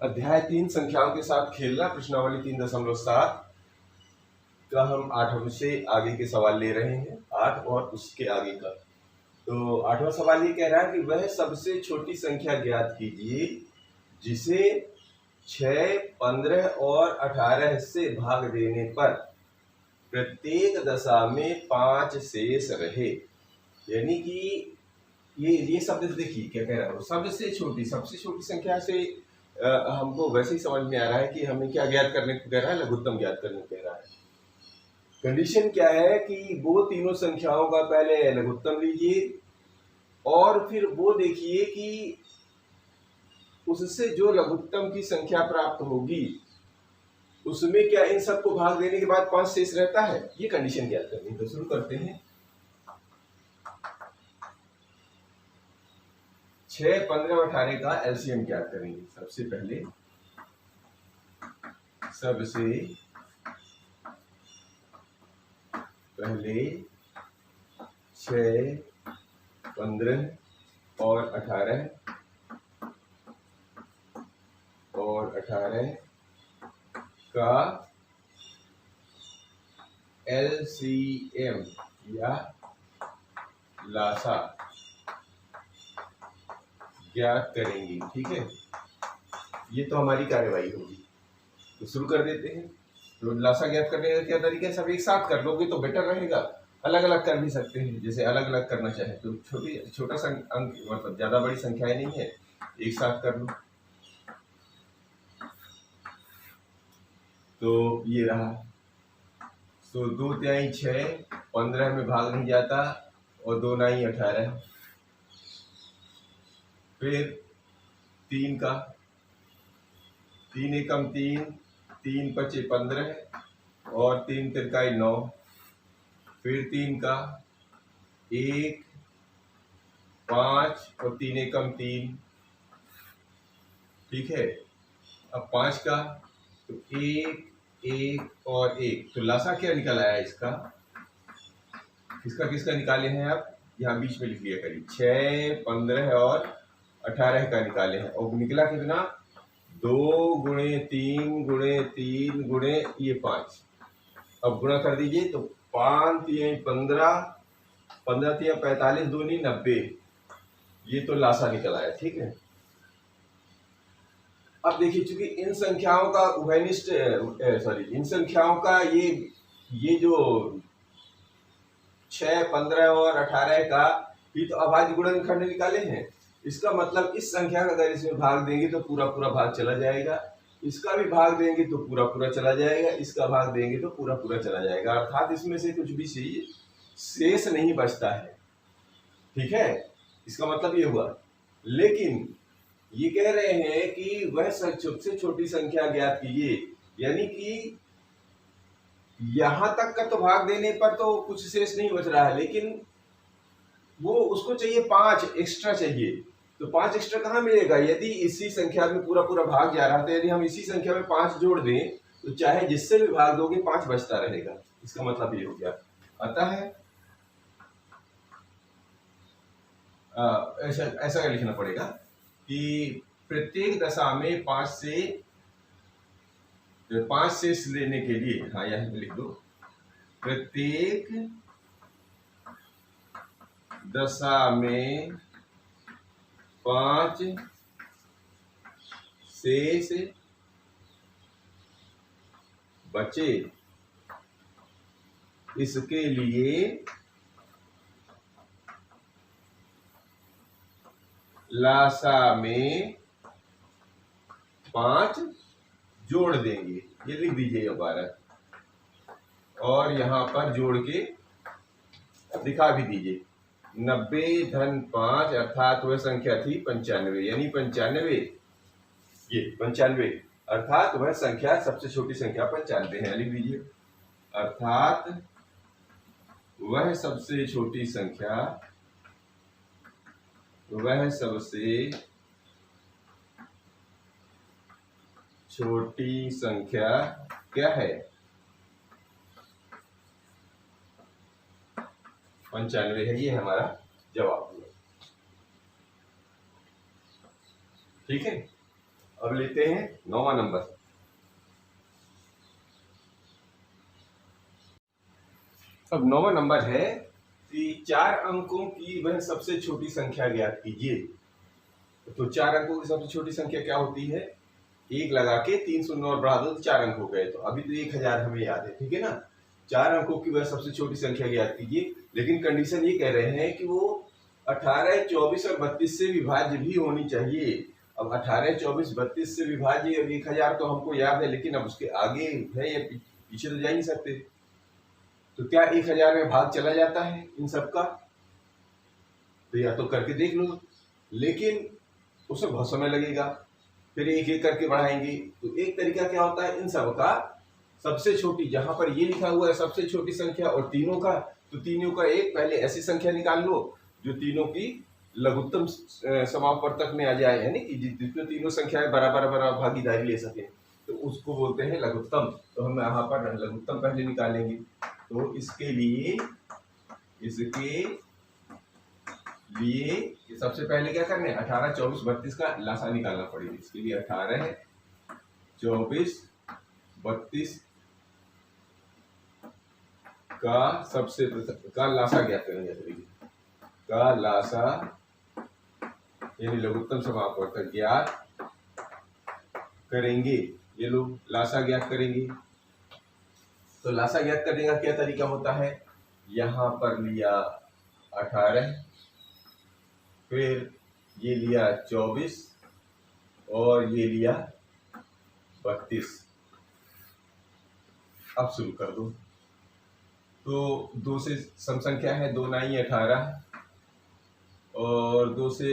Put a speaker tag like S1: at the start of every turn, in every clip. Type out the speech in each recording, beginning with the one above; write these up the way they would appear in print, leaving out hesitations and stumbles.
S1: अध्याय 3 संख्याओं के साथ खेलना, प्रश्नावली 3.7 का हम 8 से आगे के सवाल ले रहे हैं, 8 और उसके आगे का। तो 8वां सवाल ये कह रहा है कि वह सबसे छोटी संख्या ज्ञात कीजिए जिसे 6, 15 और 18 से भाग देने पर प्रत्येक दशा में 5 शेष रहे। यानी कि ये शब्द देखिए क्या कह रहा है, सबसे छोटी संख्या से हमको वैसे ही समझ में आ रहा है कि हमें क्या ज्ञात करने को कह रहा है, लघुत्तम ज्ञात करने को कह रहा है। कंडीशन क्या है कि वो तीनों संख्याओं का पहले लघुत्तम लीजिए और फिर वो देखिए कि उससे जो लघुत्तम की संख्या प्राप्त होगी उसमें क्या इन सबको भाग देने के बाद 5 शेष रहता है, ये कंडीशन ज्ञात करनी है। तो शुरू करते हैं। 6, 15 और 18 का एलसीएम ज्ञात करेंगे। सबसे पहले 6, 15 और 18 का एलसीएम या लासा ज्ञात करेंगे। ठीक है, ये तो हमारी कार्यवाही होगी। तो शुरू कर देते हैं। तो लासा ज्ञात करने का क्या तरीका है, सब एक साथ कर लोगे तो बेटर रहेगा। अलग अलग कर भी सकते हैं, जैसे अलग अलग करना चाहे तो छोटा अंक मतलब ज्यादा बड़ी संख्याएं नहीं है, एक साथ कर लो। तो ये रहा। तो 2 तिहाई 6, 15 में भाग नहीं जाता और 2 नाई 18। फिर 3 का 3 एकम 3, 3 पचे 15 और 3 तिरकाई 9। फिर 3 का 1, 5 और 3 एकम 3। ठीक है, अब 5 का तो 1, 1 और 1। तो लासा क्या निकल आया इसका, किसका निकाले हैं आप, यहाँ बीच में लिख लिया करिए। 6, 15 और 18 का निकाले हैं और निकला कितना, 2 गुणे 3 गुणे 3 गुणे ये 5। अब गुणा कर दीजिए तो 5 तिहाई 15, 15 तिहाई 45, 2 नहीं 90। ये तो लासा निकल आया। ठीक है, अब देखिए चूंकि इन संख्याओं का उभयनिष्ठ इन संख्याओं का ये जो 6, 15 और 18 का ही तो अभाज्य गुणनखंड निकाले हैं। इसका मतलब इस संख्या का अगर इसमें भाग देंगे तो पूरा पूरा भाग चला जाएगा, इसका भी भाग देंगे तो पूरा पूरा चला जाएगा, इसका भाग देंगे तो पूरा पूरा चला जाएगा, अर्थात इसमें से कुछ भी शेष नहीं बचता है। ठीक है, इसका मतलब ये हुआ। लेकिन ये कह रहे हैं कि वह सबसे छोटी संख्या ज्ञात कीजिए, यानी कि यहां तक का तो भाग देने पर तो कुछ शेष नहीं बच रहा है, लेकिन वो उसको चाहिए 5 एक्स्ट्रा चाहिए। तो 5 एक्स्ट्रा कहाँ मिलेगा, यदि इसी संख्या में पूरा पूरा भाग जा रहा है तो यदि हम इसी संख्या में 5 जोड़ दें तो चाहे जिससे भी भाग दोगे 5 बचता रहेगा। इसका मतलब ये हो गया। अतः ऐसा लिखना पड़ेगा कि प्रत्येक दशा में 5 शेष लेने के लिए, हाँ यहाँ लिख दो, प्रत्येक दशा में 5 शेष बचे, इसके लिए लासा में 5 जोड़ देंगे। ये लिख दीजिए 12 और यहाँ पर जोड़ के दिखा भी दीजिए। 90 धन 5 अर्थात वह संख्या थी 95, यानी 95, ये 95 अर्थात वह संख्या सबसे छोटी संख्या 95 है। लिख दीजिए, अर्थात वह सबसे छोटी संख्या, वह सबसे छोटी संख्या क्या है, 95 है। ये हमारा जवाब हुआ। ठीक है, अब लेते हैं 9वां नंबर। अब 9वां नंबर है कि 4 अंकों की वह सबसे छोटी संख्या ज्ञात कीजिए। तो 4 अंकों की सबसे छोटी संख्या क्या होती है? एक लगा के 3 शून्य और बढ़ा दो तो 4 अंक हो गए। तो अभी तो 1000 हमें याद है, ठीक है ना। 4 अंकों की वह सबसे छोटी संख्या ज्ञात कीजिए, लेकिन कंडीशन ये कह रहे हैं कि वो 18, 24 और 32 से विभाज्य भी होनी चाहिए। अब 18, 24, 32 से विभाज्य 1000 तो हमको याद है, लेकिन अब उसके आगे है या पीछे तो जा ही नहीं सकते। तो क्या 1000 में भाग चला जाता है इन सब का? तो या तो करके देख लो, लेकिन उसमें बहुत समय लगेगा, फिर एक एक करके बढ़ाएंगे। तो एक तरीका क्या होता है, इन सब का सबसे छोटी, जहां पर ये लिखा हुआ है सबसे छोटी संख्या और तीनों का, तो तीनों का एक पहले ऐसी संख्या निकाल लो जो तीनों की लघुत्तम समापवर्तक में आ जाए, यानी कि जिसमें तीनों संख्याएं बराबर बराबर भागीदारी ले सके, तो उसको बोलते हैं लघुत्तम। तो हम यहाँ पर लघुत्तम पहले निकालेंगे। तो इसके लिए सबसे पहले क्या करना है, 18, 24, 32 का लासा निकालना पड़ेगा। इसके लिए 18, 24, 32 का सबसे का लासा ज्ञात करेंगे। का लासा यानी लघुत्तम समापवर्तक ज्ञात करेंगे। ये लोग लासा ज्ञात करेंगे। तो लासा ज्ञात करने का क्या तरीका होता है, यहाँ पर लिया 18, फिर ये लिया 24 और ये लिया 32। अब शुरू कर दो। तो 2 से सम संख्या है, 2 9 18 और 2 से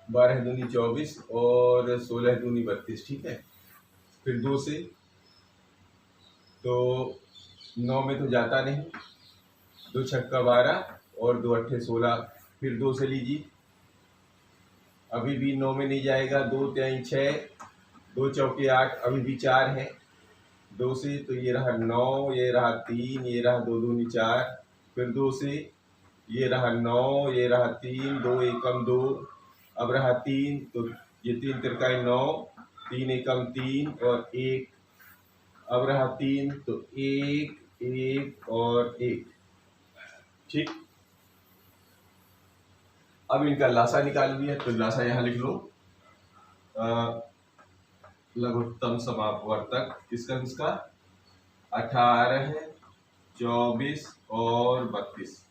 S1: 12 दूनी 24 और 16 दूनी 32, ठीक है। फिर 2 से, तो 9 में तो जाता नहीं, 2 छक्का 12 और 2 अट्ठे 16। फिर 2 से लीजिए, अभी भी 9 में नहीं जाएगा, 2 3 6, 2 चौके 8, अभी भी 4 है। 2 से तो ये रहा 9, ये रहा 3, ये रहा 2 दूनी 4। फिर 2 से ये रहा 9, ये रहा 3, 2 एकम 2, अब रहा 3, तो ये 3 तिरकाई 9, 3 एकम 3 और 1, अब रहा 3, तो 1 1 और 1, ठीक। अब इनका लासा निकाल लिया, तो लासा यहाँ लिख लो, लघुत्तम समापवर्तक किसका 18, 24 और 32।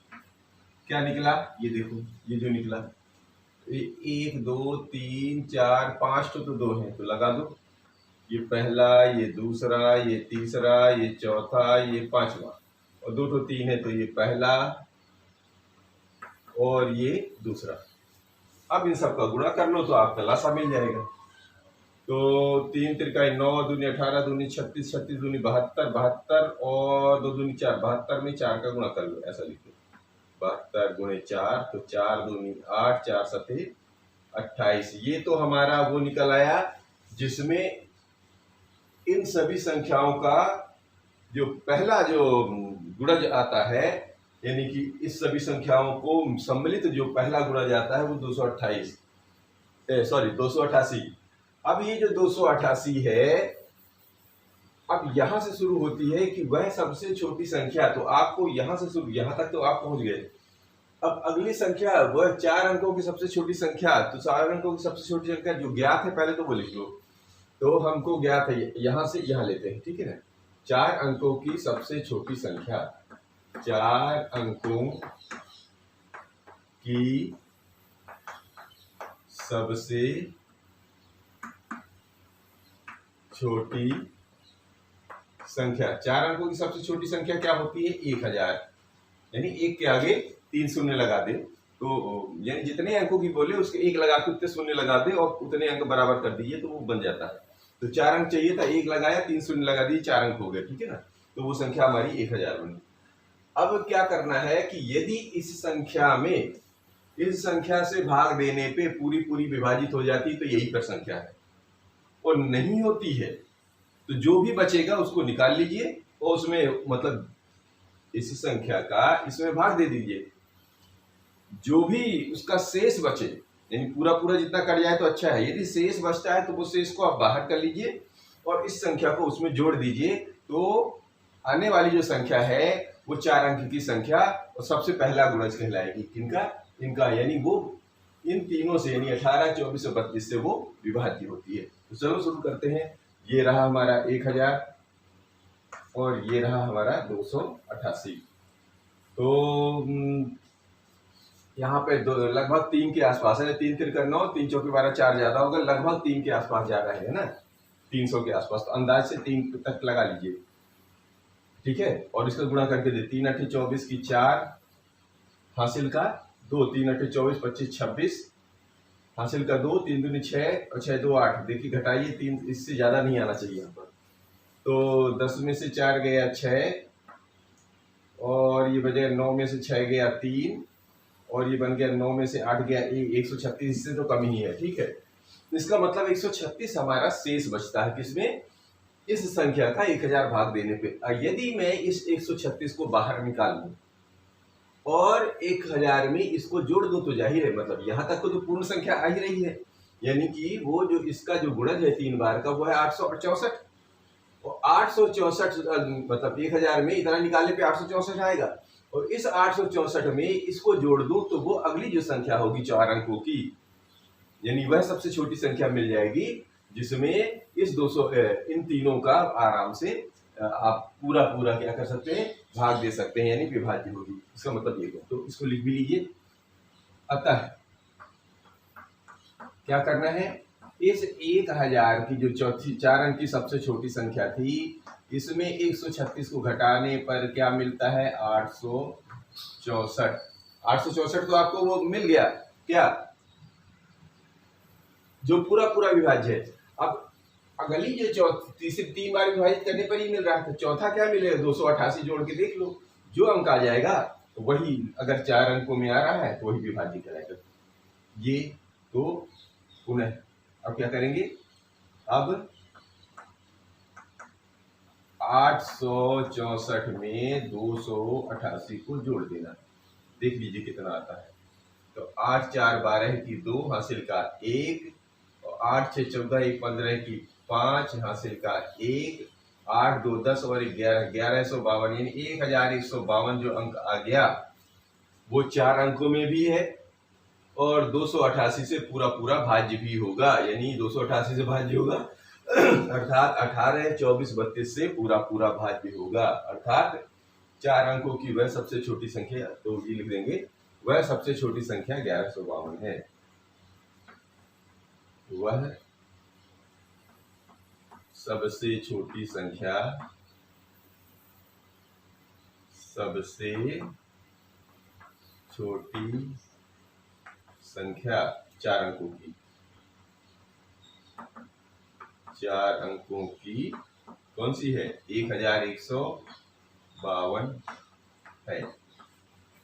S1: क्या निकला, ये देखो, ये जो निकला 1 2 3 4 5 तो 2 है, तो लगा दो। ये पहला, ये दूसरा, ये तीसरा, ये चौथा, ये पांचवा, और 2 तो 3 है, तो ये पहला और ये दूसरा। अब इन सब का गुणा कर लो तो आपका लासा मिल जाएगा। तो 3 तिरकाई 9, दूनी 18, दूनी 36, 36 दूनी 72, 72 और 2 दूनी 4, 72 में 4 का गुणा कर लो, ऐसा लिख लो, 72 गुणे 4, तो 4 दूनी 8, 4 सते 28। ये तो हमारा वो निकल आया जिसमें इन सभी संख्याओं का जो पहला जो गुणज आता है, यानी कि इस सभी संख्याओं को सम्मिलित जो पहला गुणज आता है वो 228, सॉरी 288। अब ये जो 288 है, अब यहां से शुरू होती है कि वह सबसे छोटी संख्या, तो आपको यहां से शुरू, यहां तक तो आप पहुंच गए। अब अगली संख्या वह 4 अंकों की सबसे छोटी संख्या, तो 4 अंकों की सबसे छोटी संख्या जो ज्ञात है पहले तो वो लिख लो। तो हमको ज्ञात है, यहां से यहां लेते हैं, ठीक है ना। 4 अंकों की सबसे छोटी संख्या, 4 अंकों की सबसे छोटी संख्या, 4 अंकों की सबसे छोटी संख्या क्या होती है, 1000। यानी 1 के आगे 3 शून्य लगा दे, तो यानी जितने अंकों की बोले उसके 1 लगा के उतने शून्य लगा दे और उतने अंक बराबर कर दीजिए, तो वो बन जाता है। तो 4 अंक चाहिए था, 1 लगाया, 3 शून्य लगा दिए, 4 अंक हो गए, ठीक है ना। तो वो संख्या हमारी 1000 बनी। अब क्या करना है कि यदि इस संख्या में इस संख्या से भाग देने पे पूरी पूरी विभाजित हो जाती तो यही पर संख्या है, और नहीं होती है तो जो भी बचेगा उसको निकाल लीजिए और उसमें मतलब इस संख्या का इसमें भाग दे दीजिए। जो भी उसका शेष बचे यानी पूरा पूरा जितना कट जाए तो अच्छा है। यदि शेष बचता है तो वो शेष को आप बाहर कर लीजिए और इस संख्या को उसमें जोड़ दीजिए, तो आने वाली जो संख्या है वो 4 अंक की संख्या और सबसे पहला गुणज कहलाएगी। किनका? इनका, यानी वो इन तीनों से, यानी 18, 24 और 32 से वो विभाज्य होती है। तो चलो शुरू करते हैं। ये रहा हमारा 1000 और ये रहा हमारा 288। तो यहाँ पे लगभग 3 के आसपास है। 3 तिरका 9, 3 चौके 12, 4 ज्यादा होगा, लगभग 3 के आसपास जा रहा है ना, 300 के आसपास। तो अंदाज से 3 तक लगा लीजिए, ठीक है। और इसका गुणा करके दे, 3 8 24 की 4 हासिल का 2, 3 8 24 25 26 हासिल का 2, 3 दूनी 6 और 6 2 8। देखिए घटाइए, 3 इससे ज्यादा नहीं आना चाहिए यहाँ पर। तो 10 में से 4 गया 6 और ये बजाय 9 में से 6 गया 3 और ये बन गया 9 में से 8 गया 136। इससे तो कम ही है, ठीक है। इसका मतलब 136 हमारा शेष बचता है। किसमें? इस संख्या का 1000 भाग देने पे। यदि मैं इस 136 को बाहर निकाल लूं और 1000 में इसको जोड़ दूं तो जाहिर है, मतलब यहां तक तो पूर्ण संख्या आ ही रही है, यानी कि वो जो इसका जो गुणज है 3 बार का वो है 864। और 864 मतलब 1000 में इतना निकालने पे 864 आएगा और इस 864 में इसको जोड़ दूं तो वो अगली जो संख्या होगी 4 अंकों की, यानी वह सबसे छोटी संख्या मिल जाएगी जिसमें इस 200 इन तीनों का आराम से आप पूरा पूरा क्या कर सकते हैं, भाग दे सकते हैं, यानी विभाज्य होगी। इसका मतलब ये है। तो इसको लिख भी लीजिए। अतः क्या करना है, इस 1000 की जो चौथी 4 अंक की सबसे छोटी संख्या थी, इसमें 136 को घटाने पर क्या मिलता है? 864। 864 तो आपको वो मिल गया क्या, जो पूरा पूरा विभाज्य है। अब अगली जो तीसरी 3 बार विभाजित करने पर ही मिल रहा है, तो चौथा क्या मिलेगा? 288 जोड़ के देख लो, जो अंक आ जाएगा तो वही, अगर 4 अंकों में आ रहा है तो वही विभाज्य कहलाएगा। ये तो पुनः अब क्या करेंगे, अब 864 में 288 को जोड़ देना। देख लीजिए कितना आता है। तो 8 4 12 की 2 हासिल का 1 और 8 6 14 1 15 की 5 हासिल का 1, 8 2 10 और 11 1152, यानी 1152 जो अंक आ गया वो 4 अंकों में भी है और 288 से पूरा पूरा भाज्य भी होगा, यानी 288 से भाज्य होगा अर्थात 18 24 32 से पूरा पूरा भाज्य होगा। अर्थात 4 अंकों की वह सबसे छोटी संख्या, तो ये लिख देंगे, वह सबसे छोटी संख्या 1152 है। वह सबसे छोटी संख्या, सबसे छोटी संख्या 4 अंकों की, 4 अंकों की कौन सी है? 1152 है।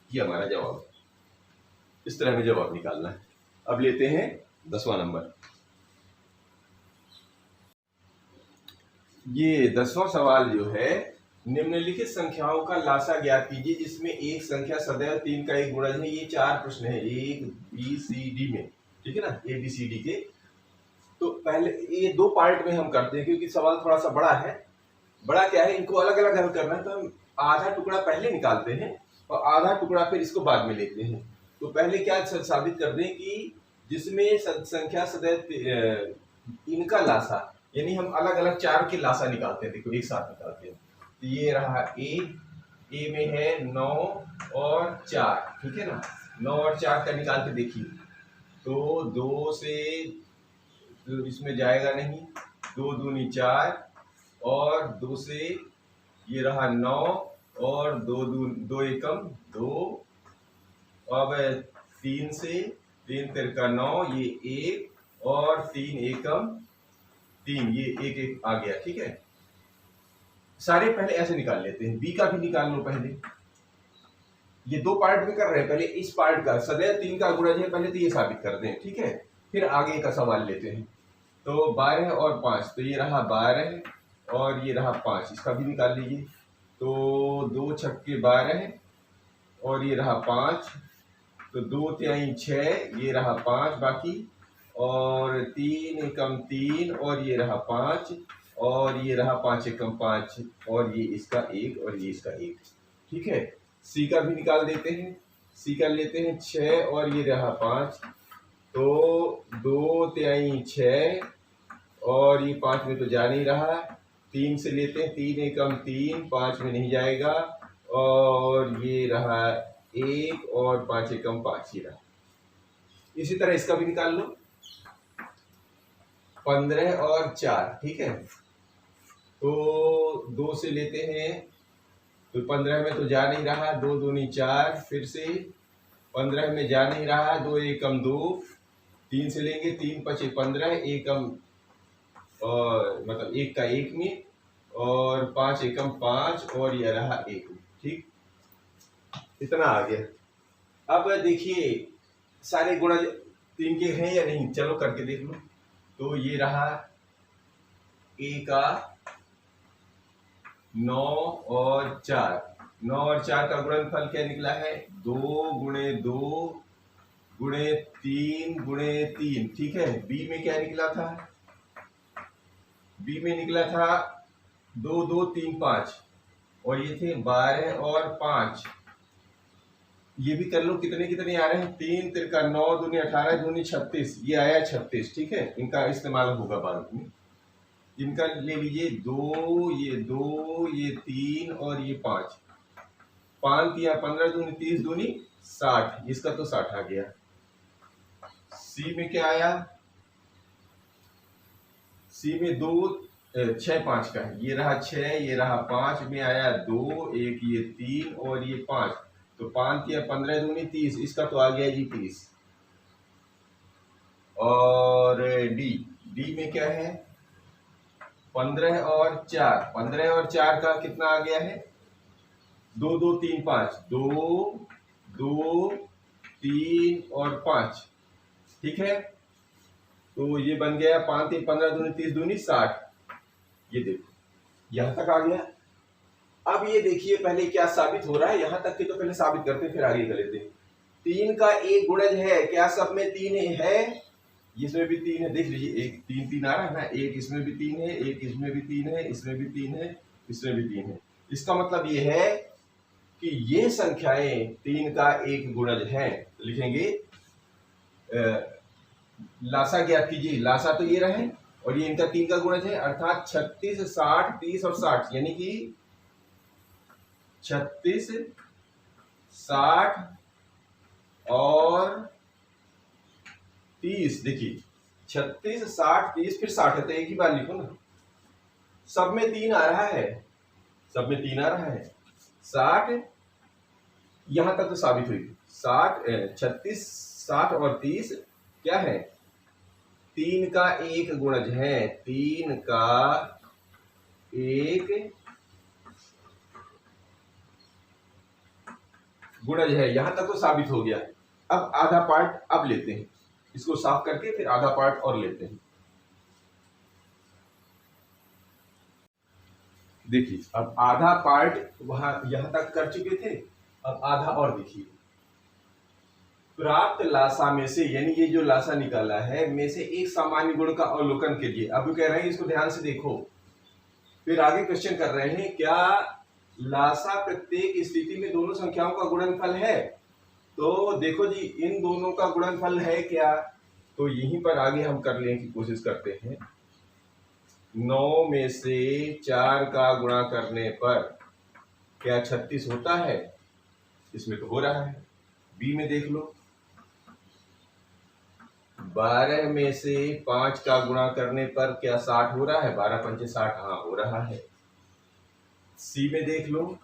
S1: ये हमारा जवाब है। इस तरह में जवाब निकालना है। अब लेते हैं 10वां नंबर। ये 10वां सवाल जो है, निम्नलिखित संख्याओं का लासा ज्ञात कीजिए जिसमें एक संख्या सदैव 3 का एक गुणज है। ये 4 प्रश्न है, 1 B C D में, ठीक है ना, ABCD के। तो पहले ये 2 पार्ट में हम करते हैं क्योंकि सवाल थोड़ा सा बड़ा है। बड़ा क्या है, इनको अलग अलग हल करना है, तो हम आधा टुकड़ा पहले निकालते हैं और आधा टुकड़ा फिर इसको बाद में लेते हैं। तो पहले क्या साबित कर दें कि जिसमें संख्या सदैव इनका लासा, यानी हम अलग अलग 4 के लासा निकालते हैं। देखो एक साथ निकालते हैं। तो ये रहा ए में है 9 और 4, ठीक है ना। 9 और 4 का निकाल के देखिए, तो 2 से तो इसमें जाएगा नहीं, 2 दूनी 4 और 2 से ये रहा 9 और 2 एकम 2, अब 3 से 3 तिरका 9, ये 1 और 3 एकम 3, ये 1 1 आ गया, ठीक है। सारे पहले ऐसे निकाल लेते हैं। बी का भी निकाल लो पहले। ये 2 पार्ट में कर रहे हैं, पहले इस पार्ट का सदैव 3 का गुणज है, पहले तो ये साबित कर दें, ठीक है। फिर आगे का सवाल लेते हैं। तो 12 और 5, तो ये रहा 12 और ये रहा 5, इसका भी निकाल लीजिए। तो 2 छक्के 12 और ये रहा 5 तो 2 तिहाई 6, ये रहा 5 बाकी, और 3 एकम 3, और ये रहा 5, और ये रहा 5 एकम 5, और ये इसका 1 और ये इसका 1। ठीक है, सी का भी निकाल देते हैं। सी का लेते हैं 6 और ये रहा 5, तो 2 तिहाई 6, और ये 5 में तो जा नहीं रहा, 3 से लेते हैं, 3 एकम 3, 5 में नहीं जाएगा, और ये रहा 1 और 5 एकम 5 ही रहा। इसी तरह इसका भी निकाल लो, 15 और 4। ठीक है, तो 2 से लेते हैं, तो 15 में तो जा नहीं रहा, 2 दूनी 4, फिर से 15 में जा नहीं रहा, 2 एकम 2, 3 से लेंगे, 3 पचे 15, एकम और मतलब 1 का 1 में, और 5 एकम 5, और यह रहा 1 में। ठीक, इतना आ गया। अब देखिए सारे गुणज 3 के हैं या नहीं, चलो करके देख लो। तो ये रहा ए का 9 और 4, 9 और 4 का गुणनफल क्या निकला है, 2 गुणे 2 गुणे 3 गुणे 3। ठीक है, बी में क्या निकला था, बी में निकला था 2 2 3 5, और ये थे 12 और 5। ये भी कर लो, कितने कितने आ रहे हैं, 3 तिरका 9 दूनी 18 दूनी 36, ये आया 36। ठीक है, इनका इस्तेमाल होगा बाद में। इनका ले लीजिए 2, ये 3 और ये 5, 5 या 15 दूनी 30 दूनी 60, इसका तो 60 आ गया। सी में क्या आया, सी में 2 6 5 का है, ये रहा 6, ये रहा 5, में आया 2, 1 ये 3 और ये 5, तो 5 या 15 दूनी 30, इसका तो आ गया जी 30। और डी, डी में क्या है, 15 और 4, 15 और 4 का कितना आ गया है, 2 2 3 5, 2 2 3 और 5। ठीक है, तो ये बन गया 5 3 15 दूनी 30 दूनी 60। ये देखो यहां तक आ गया। अब ये देखिए पहले क्या साबित हो रहा है, यहां तक के तो पहले साबित करते फिर आगे कर लेते हैं। 3 का एक गुणज है, क्या सब में 3 है, इसमें भी 3 है, देख लीजिए 1 3 3 आ रहा है ना, एक इसमें भी 3 है, एक इसमें भी 3 है, इसमें भी 3 है, इसमें भी 3 है। इसका मतलब ये है कि ये संख्याएं 3 का एक गुणज है। लिखेंगे लासा ज्ञात कीजिए, लासा तो ये रहे और ये इनका 3 का गुणज है, अर्थात 36 60 30 और 60, यानी कि 36 60 और 30। देखिए 36 60 30 फिर 60 है, तो एक ही बार लिखो ना, सब में 3 आ रहा है, सब में 3 आ रहा है। 60 यहां तक तो साबित हुई, 60 36 60 और 30 क्या है, 3 का एक गुणज है, 3 का एक गुणज है, यहां तक तो साबित हो गया। अब आधा पार्ट अब लेते हैं, इसको साफ करके फिर आधा पार्ट और लेते हैं। देखिए अब आधा पार्ट वहां यहां तक कर चुके थे, अब आधा और देखिए। प्राप्त लासा में से, यानी ये जो लासा निकाला है में से एक सामान्य गुण का अवलोकन कीजिए। अब कह रहे हैं इसको ध्यान से देखो, फिर आगे क्वेश्चन कर रहे हैं, क्या लासा प्रत्येक स्थिति में दोनों संख्याओं का गुणनफल है। तो देखो जी इन दोनों का गुणनफल है क्या, तो यहीं पर आगे हम कर लेने की कोशिश करते हैं। 9 में से 4 का गुणा करने पर क्या 36 होता है, इसमें तो हो रहा है। बी में देख लो, 12 में से 5 का गुणा करने पर क्या 60 हो रहा है, 12 पंचे 60, हाँ हो रहा है। सी में देख लो,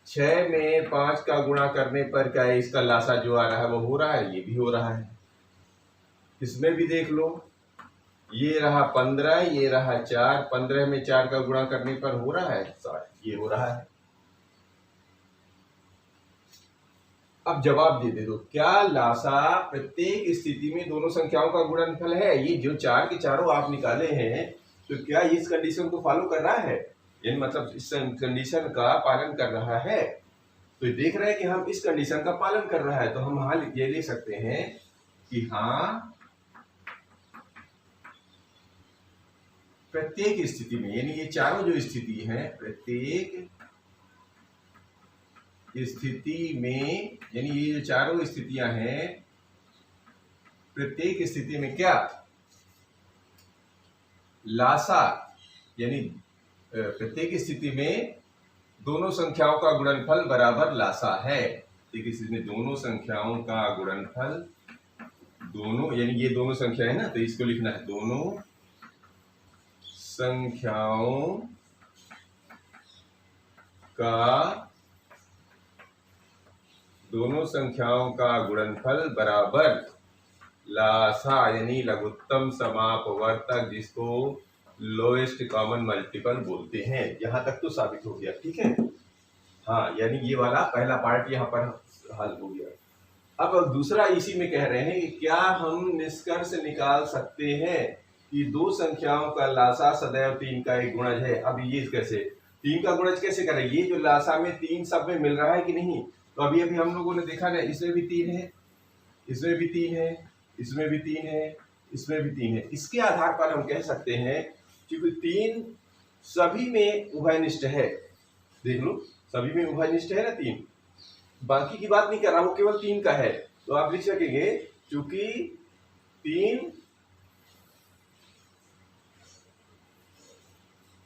S1: 6 में 5 का गुणा करने पर क्या है, इसका लासा जो आ रहा है वो हो रहा है, ये भी हो रहा है। इसमें भी देख लो, ये रहा 15, ये रहा 4, 15 में 4 का गुणा करने पर हो रहा है 60, ये हो रहा है। अब जवाब दे दो, क्या लासा प्रत्येक स्थिति में दोनों संख्याओं का गुणनफल है। ये जो 4 के चारों आप निकाले हैं, तो क्या इस कंडीशन को फॉलो कर रहा है, यानी मतलब इस कंडीशन का पालन कर रहा है। तो देख रहे हैं कि हम इस कंडीशन का पालन कर रहा है, तो हम हाँ ये लिख सकते हैं कि हाँ प्रत्येक स्थिति में, यानी ये चारों जो स्थिति है, प्रत्येक स्थिति में, यानी ये जो चारों स्थितियां हैं, प्रत्येक स्थिति में क्या लासा, यानी प्रत्येक स्थिति में दोनों संख्याओं का गुणनफल बराबर लासा है। ठीक, इसमें दोनों संख्याओं का गुणनफल, दोनों यानी ये दोनों संख्या है ना, तो इसको लिखना है दोनों संख्याओं का गुणनफल बराबर लासा, यानी लघुत्तम समापवर्तक, जिसको लोएस्ट कॉमन मल्टीपल बोलते हैं। यहां तक तो साबित हो गया, ठीक है। हाँ, यानी ये वाला पहला पार्ट यहाँ पर हल हो गया। अब दूसरा इसी में कह रहे हैं कि क्या हम निष्कर्ष निकाल सकते हैं कि दो संख्याओं का लासा सदैव 3 का एक गुणज है। अब ये कैसे 3 का गुणज कैसे करें? ये जो लासा में 3 सब में मिल रहा है कि नहीं, तो अभी अभी हम लोगों ने देखा ना, इसमें भी 3 है, इसमें भी 3 है, इसमें भी 3 है, इसमें भी 3 है। इसके आधार पर हम कह सकते हैं क्योंकि 3 सभी में उभयनिष्ठ है। देख लो, सभी में उभयनिष्ठ है ना 3, बाकी की बात नहीं कर रहा हूं, केवल 3 का है। तो आप लिख सकेंगे क्योंकि 3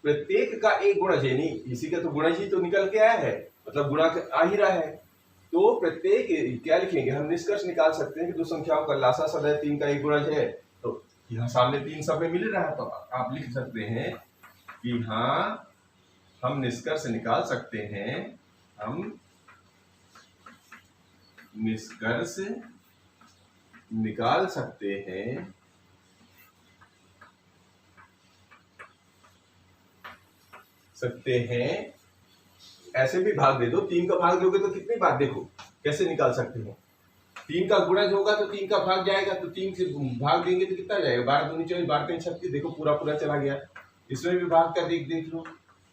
S1: प्रत्येक का एक गुणज है, नहीं इसी का तो गुणज ही तो निकल के आया है, मतलब गुणा आ ही रहा है। तो प्रत्येक क्या लिखेंगे हम, निष्कर्ष निकाल सकते हैं कि दो संख्याओं का लासा सदैव 3 का एक गुणज है। तो यहाँ सामने 3 सब में मिल रहा है, तो आप लिख सकते हैं कि हाँ हम निष्कर्ष निकाल सकते हैं, हम निष्कर्ष निकाल सकते हैं ऐसे भी भाग दे दो। 3 का भाग दोगे तो कितनी बात, देखो कैसे निकाल सकते हो। 3 का गुणज होगा तो 3 का भाग जाएगा, तो 3 से भाग देंगे तो कितना जाएगा, 12 दूनी 24, 12 तीन 36, देखो पूरा पूरा चला गया। इसमें भी भाग कर देख लो,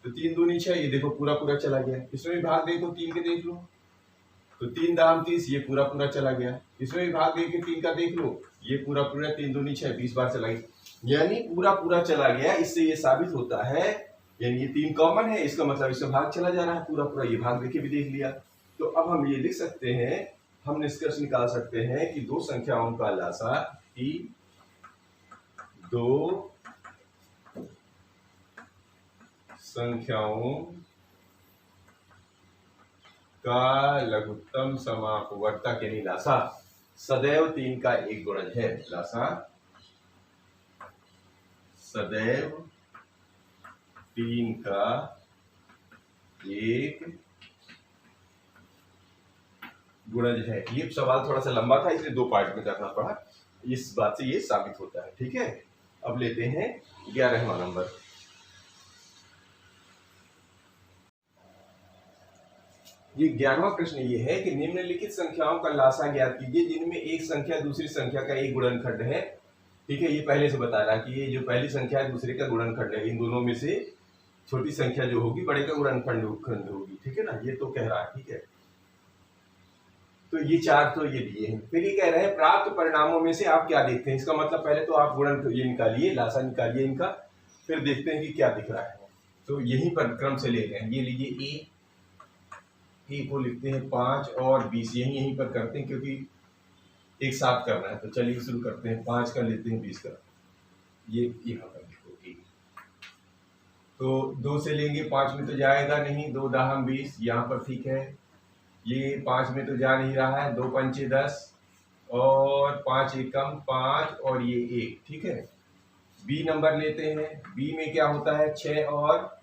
S1: तो 3 दूनी 6, ये देखो पूरा पूरा चला गया। इसमें भी भाग देखो 3 के देख लो, तो 3 दाम 30, ये पूरा पूरा चला गया। इसमें भी भाग देके 3 का देख लो, ये पूरा पूरा 3 दूनी 6, 20 बार चला गया, यानी पूरा पूरा चला गया। इससे ये साबित होता है, यानी ये 3 कॉमन है, इसका मतलब इसका भाग चला जा रहा है पूरा पूरा, ये भाग देके भी देख लिया। तो अब हम ये लिख सकते हैं, हम निष्कर्ष निकाल सकते हैं कि दो संख्याओं का लासा ही दो संख्याओं का लघुत्तम समापवर्तक यानी लासा सदैव 3 का एक गुणज है। लासा सदैव 3 का एक गुणज है। ये सवाल थोड़ा सा लंबा था, इसलिए 2 पार्ट में करना पड़ा। इस बात से ये साबित होता है, ठीक है। अब लेते हैं 11वां नंबर। ये 11वां प्रश्न ये है कि निम्नलिखित संख्याओं का लासा ज्ञात कीजिए जिनमें एक संख्या दूसरी संख्या का एक गुणनखंड है। ठीक है, ये पहले से बता रहा है कि ये जो पहली संख्या है दूसरे का गुणनखंड है, इन दोनों में से छोटी संख्या जो होगी बड़े का गुणनखंड होगी। ठीक है ना, ये तो कह रहा है, ठीक है। तो ये 4 तो ये दिए हैं। फिर ये कह रहे हैं प्राप्त परिणामों में से आप क्या देखते हैं। इसका मतलब पहले तो आप गुणन ये निकालिए, लासा निकालिए इनका, फिर देखते हैं कि क्या दिख रहा है। तो यहीं पर क्रम से ले रहे हैं। ये लीजिए ए को लिखते हैं 5 और 20, यहीं पर करते हैं क्योंकि एक साथ करना है। तो चलिए शुरू करते हैं, 5 का लेते हैं 20 का, ये यहाँ पर लिखो ए। तो 2 से लेंगे, 5 में तो जाएगा नहीं, 2 दाहम 20 यहाँ पर, ठीक है। ये 5 में तो जा नहीं रहा है, 2 पंचे 10 और 5 एकम 5 और ये 1, ठीक है। बी नंबर लेते हैं। बी में क्या होता है 6 और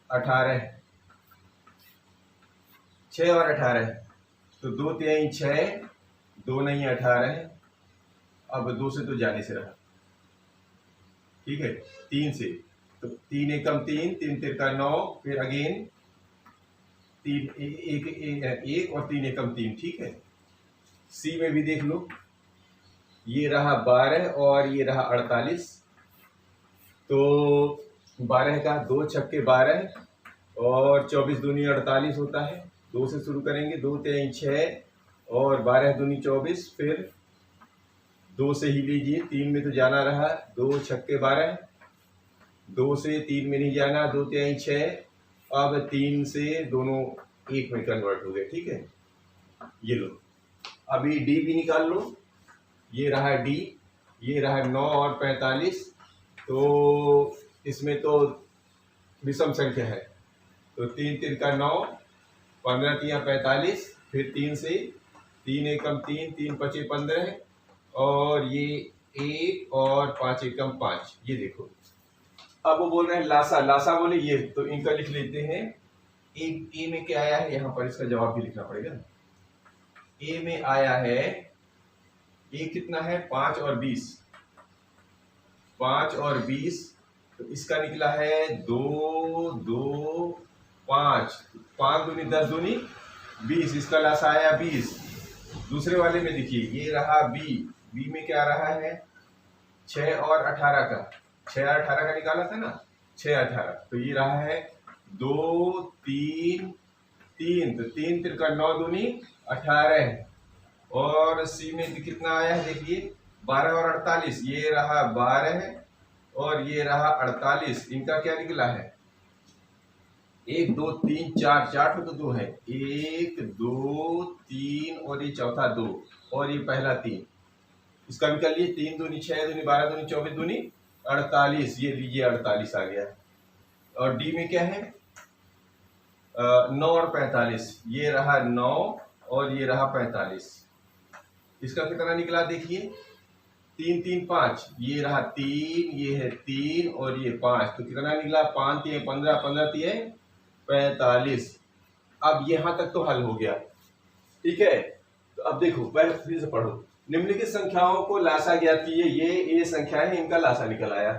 S1: 18, 6 और 18, तो 2 3 6, 2 नहीं 18, अब 2 से तो जाने से रहा, ठीक है। 3 से तो 3 एकम 3, 3 तिरका 9, फिर अगेन 3 1 और 3 एकम 3, ठीक है। सी में भी देख लो, ये रहा 12 और ये रहा 48, तो 12 का 2 छक्के 12 और 24 दूनी 48 होता है, 2 से शुरू करेंगे, 2 3 6 और 12 दूनी 24, फिर 2 से ही लीजिए, 3 में तो जाना रहा, 2 छक्के 12, 2 से 3 में नहीं जाना, 2 3 6, अब 3 से दोनों 1 में कन्वर्ट हो गए। ठीक है, ये लो, अभी डी भी निकाल लो, ये रहा डी, ये रहा 9 और 45, तो इसमें तो विषम संख्या है, तो 3 3 का 9, 15 3 45, फिर 3 से 3 एकम 3, 3 5 15, और ये 1 और 5 एकम 5, ये देखो। अब वो बोल रहे हैं लासा, लासा बोले ये, तो इनका लिख लेते हैं। ए में क्या आया है, यहाँ पर इसका जवाब भी लिखना पड़ेगा। ए में आया है, ए कितना है, 5 और 20, 5 और 20, तो इसका निकला है 2 2 5, 5 दूनी 10 दूनी 20, इसका लासा आया 20। दूसरे वाले में देखिए, ये रहा बी, बी में क्या रहा है, 6 और 18 का, 6 और 18 का निकाला था ना, 6 18, तो ये रहा है 2 3 3, तो 3 3 का 9 दूनी 18, और सी में कितना आया है देखिए, 12 और 48, ये रहा 12 और ये रहा 48, इनका क्या निकला है, 1 2 3 4, 4 तो 2 है, 1 2 3 और ये चौथा 2 और ये पहला 3, इसका भी कर लिए, 3 दूनी 6 दूनी 12 दूनी 24 दूनी 48, ये लीजिए 48 आ गया। और डी में क्या है, 9 और 45, ये रहा 9 और ये रहा 45, इसका कितना निकला देखिए, 3 3 5, ये रहा 3, ये है 3 और ये 5, तो कितना निकला, 5 3 15, 15 3 45। अब यहाँ तक तो हल हो गया। ठीक है, तो अब देखो, पहले फिर से पढ़ो, निम्नलिखित संख्याओं को लासा ज्ञात कीजिए। ये संख्या है, इनका लासा निकल आया,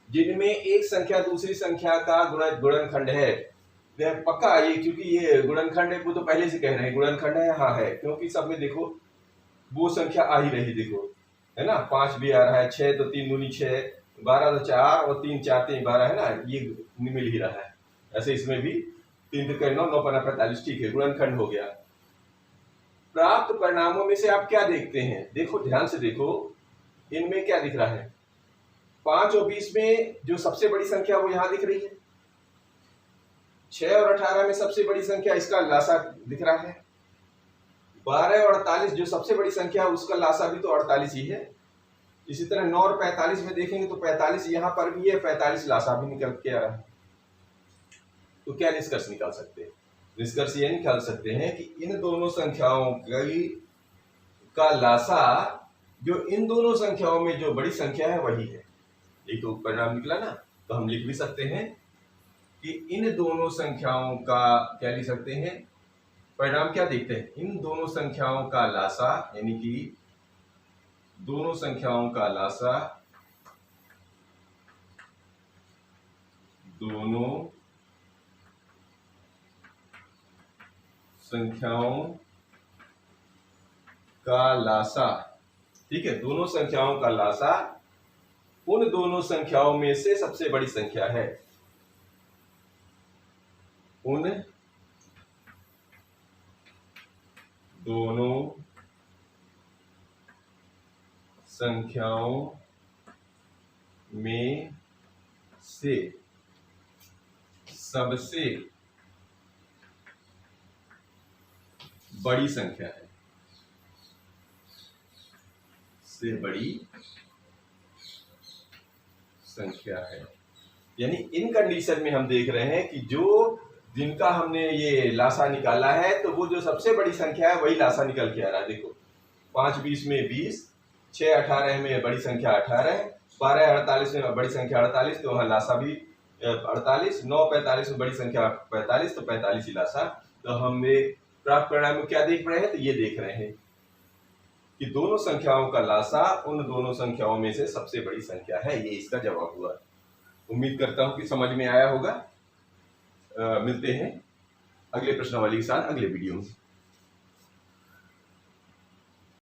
S1: जिनमें एक संख्या दूसरी संख्या का गुणनखंड है। पक्का ये, क्योंकि ये गुणनखंड है, वो तो पहले से कह रहे हैं गुणनखंड है, हाँ है, क्योंकि सब में देखो वो संख्या आ ही रही, देखो है ना, 5 भी आ रहा है, 6 तो 3 दूनी 6, 12 तो 4 और 3 4 3 12 है ना, ये मिल ही रहा है। ऐसे इसमें भी 3 3 9 9 15 45, ठीक है, गुणनखंड हो गया। प्राप्त परिणामों में से आप क्या देखते हैं, देखो ध्यान से देखो, इनमें क्या दिख रहा है, 5 और 20 में जो सबसे बड़ी संख्या वो यहाँ दिख रही है, 6 और 18 में सबसे बड़ी संख्या, इसका लासा दिख रहा है, 12 और 48 जो सबसे बड़ी संख्या है उसका लासा भी तो 48 ही है। इसी तरह 9 और 45 में देखेंगे तो 45 यहाँ पर भी है, 45 लासा भी निकल के आ रहा है। तो क्या निष्कर्ष निकाल सकते हैं, निष्कर्ष ये निकाल सकते हैं कि इन दोनों संख्याओं का लासा जो इन दोनों संख्याओं में जो बड़ी संख्या है वही है। ये तो परिणाम निकला ना, तो हम लिख भी सकते हैं कि इन दोनों संख्याओं का क्या लिख सकते हैं, परिणाम क्या देखते हैं, इन दोनों संख्याओं का लासा, यानी कि दोनों संख्याओं का लासा दोनों संख्याओं का लासा, ठीक है, दोनों संख्याओं का लासा उन दोनों संख्याओं में से सबसे बड़ी संख्या है, उन दोनों संख्याओं में से सबसे बड़ी संख्या है, से बड़ी संख्या है। यानी इन कंडीशन में हम देख रहे हैं कि जो जिनका हमने ये लासा निकाला है, तो वो जो सबसे बड़ी संख्या है वही लासा निकल के आ रहा है। देखो 5 20 में 20, 6 18 में बड़ी संख्या 18, 12 48 में बड़ी संख्या 48, तो वहाँ लासा भी 48, 9 45 में बड़ी संख्या 45, तो 45 ही लासा। तो हमने प्राप्त परिणाम में क्या देख रहे हैं, तो ये देख रहे हैं कि दोनों संख्याओं का लासा उन दोनों संख्याओं में से सबसे बड़ी संख्या है। ये इसका जवाब हुआ। उम्मीद करता हूं कि समझ में आया होगा। मिलते हैं अगले प्रश्नावली के साथ अगले वीडियो में।